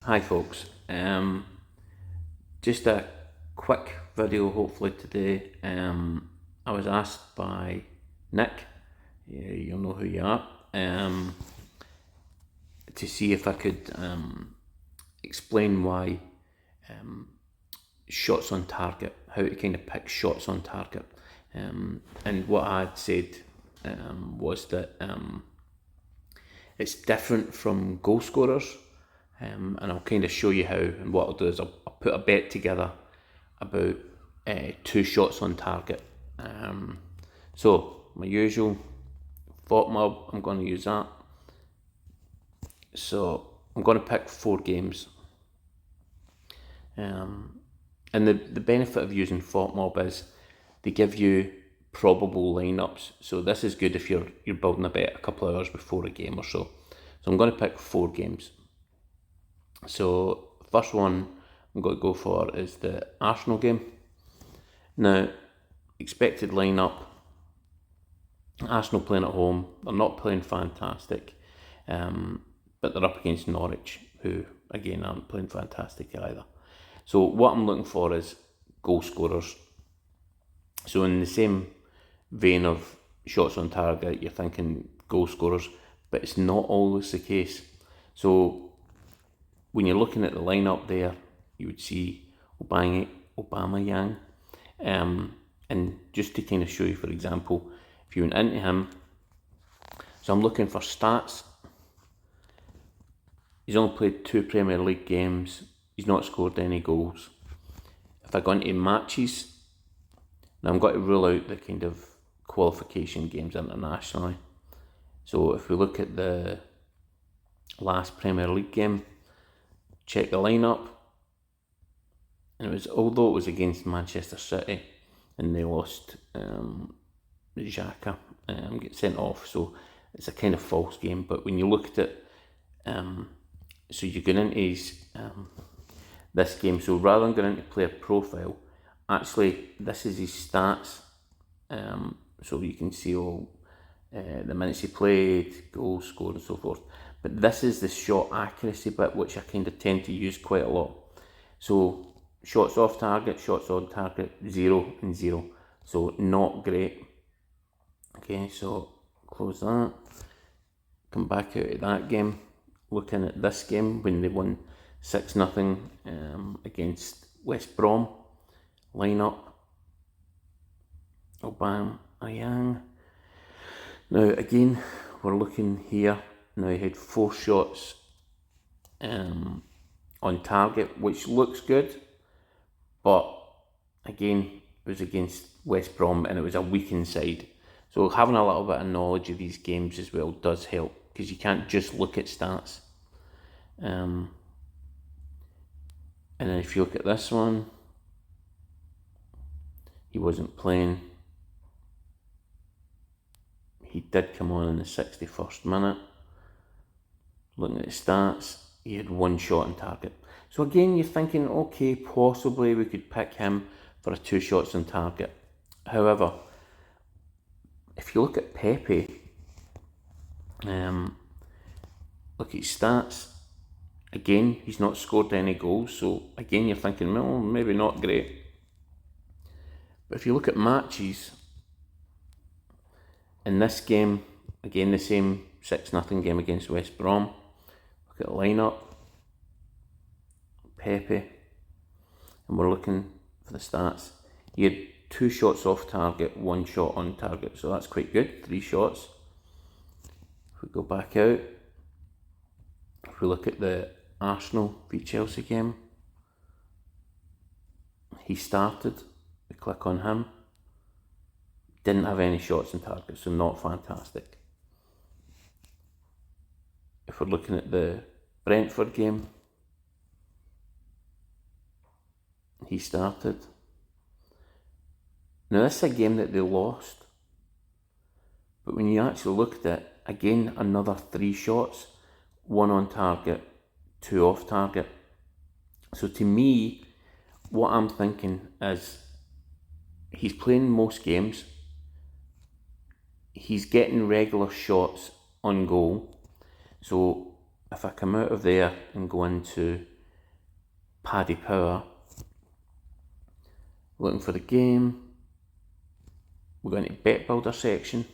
Hi folks, just a quick video hopefully today. I was asked by Nick, you'll know who you are, to see if I could explain why shots on target, how to kind of pick shots on target. And what I had said was that it's different from goal scorers. And I'll kind of show you how, and what I'll do is I'll put a bet together about 2 shots on target. So my usual FOTMob, I'm going to use that. So I'm going to pick 4 games. And the benefit of using FOTMob is they give you probable lineups. So this is good if you're building a bet a couple of hours before a game or so. So I'm going to pick 4 games. So first one I'm going to go for is the Arsenal game. Now, expected lineup, Arsenal playing at home, they're not playing fantastic, but they're up against Norwich, who again aren't playing fantastic either. So what I'm looking for is goal scorers. So in the same vein of shots on target, you're thinking goal scorers, but it's not always the case. So when you're looking at the lineup there, you would see Aubameyang, and just to kind of show you, for example, if you went into him, so I'm looking for stats. He's only played 2 Premier League games. He's not scored any goals. If I go into matches, now I'm going to rule out the kind of qualification games internationally. So if we look at the last Premier League game, check the lineup, and although it was against Manchester City and they lost, Xhaka get sent off, so it's a kind of false game. But when you look at it, so you're going into his, this game, so rather than going into player profile, actually this is his stats, so you can see all the minutes he played, goals scored and so forth. But this is the shot accuracy bit, which I kind of tend to use quite a lot. So shots off target, shots on target, 0 and 0. So not great. Okay, so close that. Come back out of that game. Looking at this game when they won 6-0 against West Brom. Lineup. Aubameyang. Now again, we're looking here. Now he had 4 shots on target, which looks good, but again, it was against West Brom and it was a weakened side. So having a little bit of knowledge of these games as well does help, because you can't just look at stats. And then if you look at this one, he wasn't playing. He did come on in the 61st minute. Looking at the stats, he had 1 shot on target. So again, you're thinking, okay, possibly we could pick him for a 2 shots on target. However, if you look at Pepe, look at his stats, again, he's not scored any goals. So again, you're thinking, well, maybe not great. But if you look at matches, in this game, again, the same 6-0 game against West Brom, look at the lineup, Pepe, and we're looking for the stats. He had 2 shots off target, 1 shot on target, so that's quite good, 3 shots. If we go back out, if we look at the Arsenal v Chelsea game, he started, we click on him, didn't have any shots on target, so not fantastic. If we're looking at the Brentford game, he started. Now this is a game that they lost, but when you actually look at it, again, another 3 shots, 1 on target, 2 off target. So to me, what I'm thinking is he's playing most games, he's getting regular shots on goal. So if I come out of there and go into Paddy Power. Looking for the game. We're going to Bet Builder section.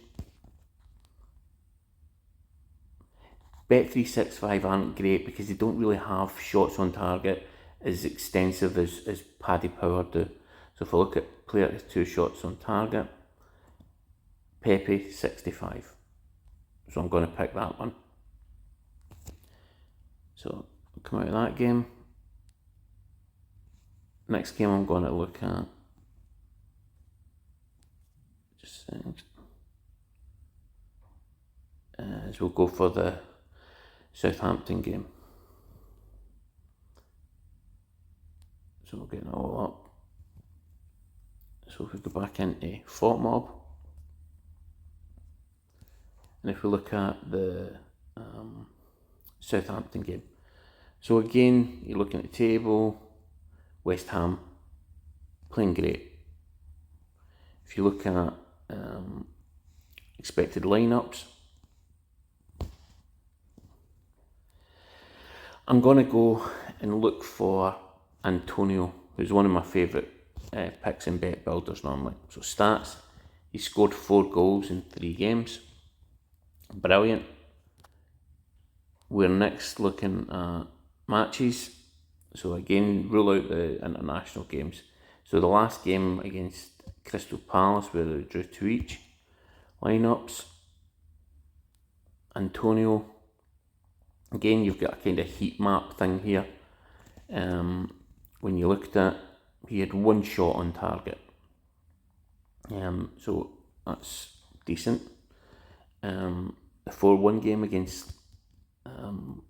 Bet365 aren't great because they don't really have shots on target as extensive as Paddy Power do. So if I look at player with 2 shots on target, Pepe 65. So I'm going to pick that one. So I'll come out of that game. Next game I'm going to look at, just as we'll go for the Southampton game. So we'll get it all up. So if we go back into FotMob, and if we look at the Southampton game, so again, you're looking at the table, West Ham playing great. If you look at expected lineups, I'm going to go and look for Antonio, who's one of my favourite picks in Bet Builders normally. So stats, he scored 4 goals in 3 games. Brilliant. We're next looking at matches. So again, rule out the international games. So the last game against Crystal Palace, where they drew 2 each. Lineups, Antonio. Again, you've got a kind of heat map thing here. When you looked at, he had 1 shot on target. So that's decent. The 4-1 game against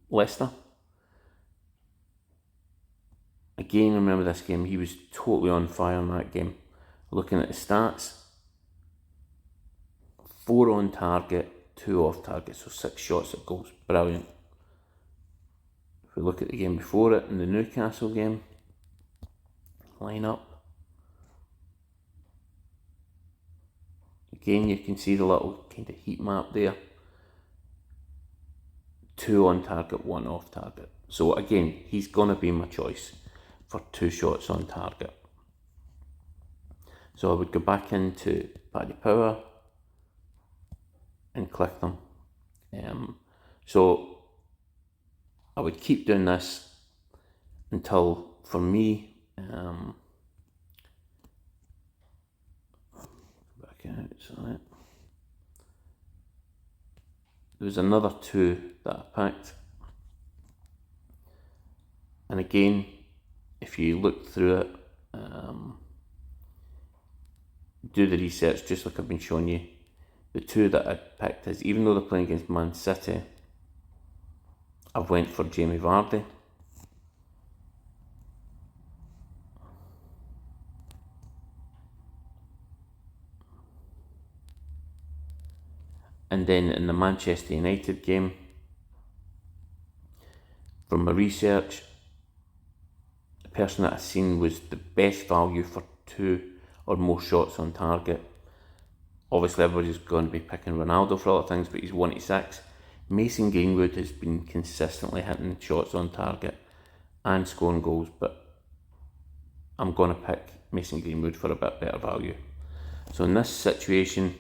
Leicester. Again, remember this game, he was totally on fire in that game. Looking at the stats, 4 on target, 2 off target, so 6 shots at goals. Brilliant. If we look at the game before it, in the Newcastle game, lineup. Again, you can see the little kind of heat map there. 2 on target, 1 off target. So again, he's going to be my choice for 2 shots on target. So I would go back into Paddy Power and click them. So I would keep doing this until, for me, back out, so there was another 2 that I picked, and again, if you look through it, do the research just like I've been showing you. The 2 that I picked is, even though they're playing against Man City, I've went for Jamie Vardy. And then in the Manchester United game, from my research, the person that I seen was the best value for 2 or more shots on target. Obviously everybody's going to be picking Ronaldo for other things, but he's 1-6. Mason Greenwood has been consistently hitting shots on target and scoring goals, but I'm going to pick Mason Greenwood for a bit better value. So in this situation,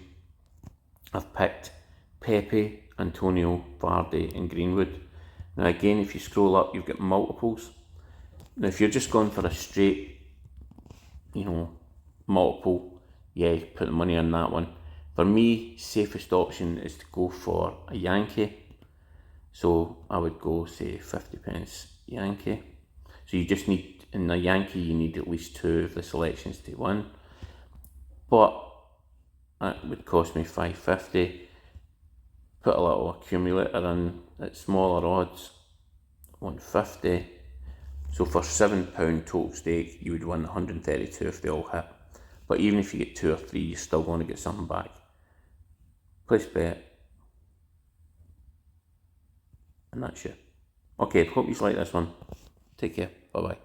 I've picked Pepe, Antonio, Vardy and Greenwood. Now again, if you scroll up, you've got multiples. Now if you're just going for a straight, multiple, yeah, put the money on that one. For me, safest option is to go for a Yankee. So I would go, say, 50p Yankee. So you just need, in a Yankee, you need at least 2 of the selections to win. But that would cost me $5.50. Put a little accumulator in at smaller odds, $1.50. So for £7 total stake, you would win 132 if they all hit. But even if you get 2 or 3, you're still going to get something back. Place bet. And that's it. Okay, hope you like this one. Take care. Bye bye.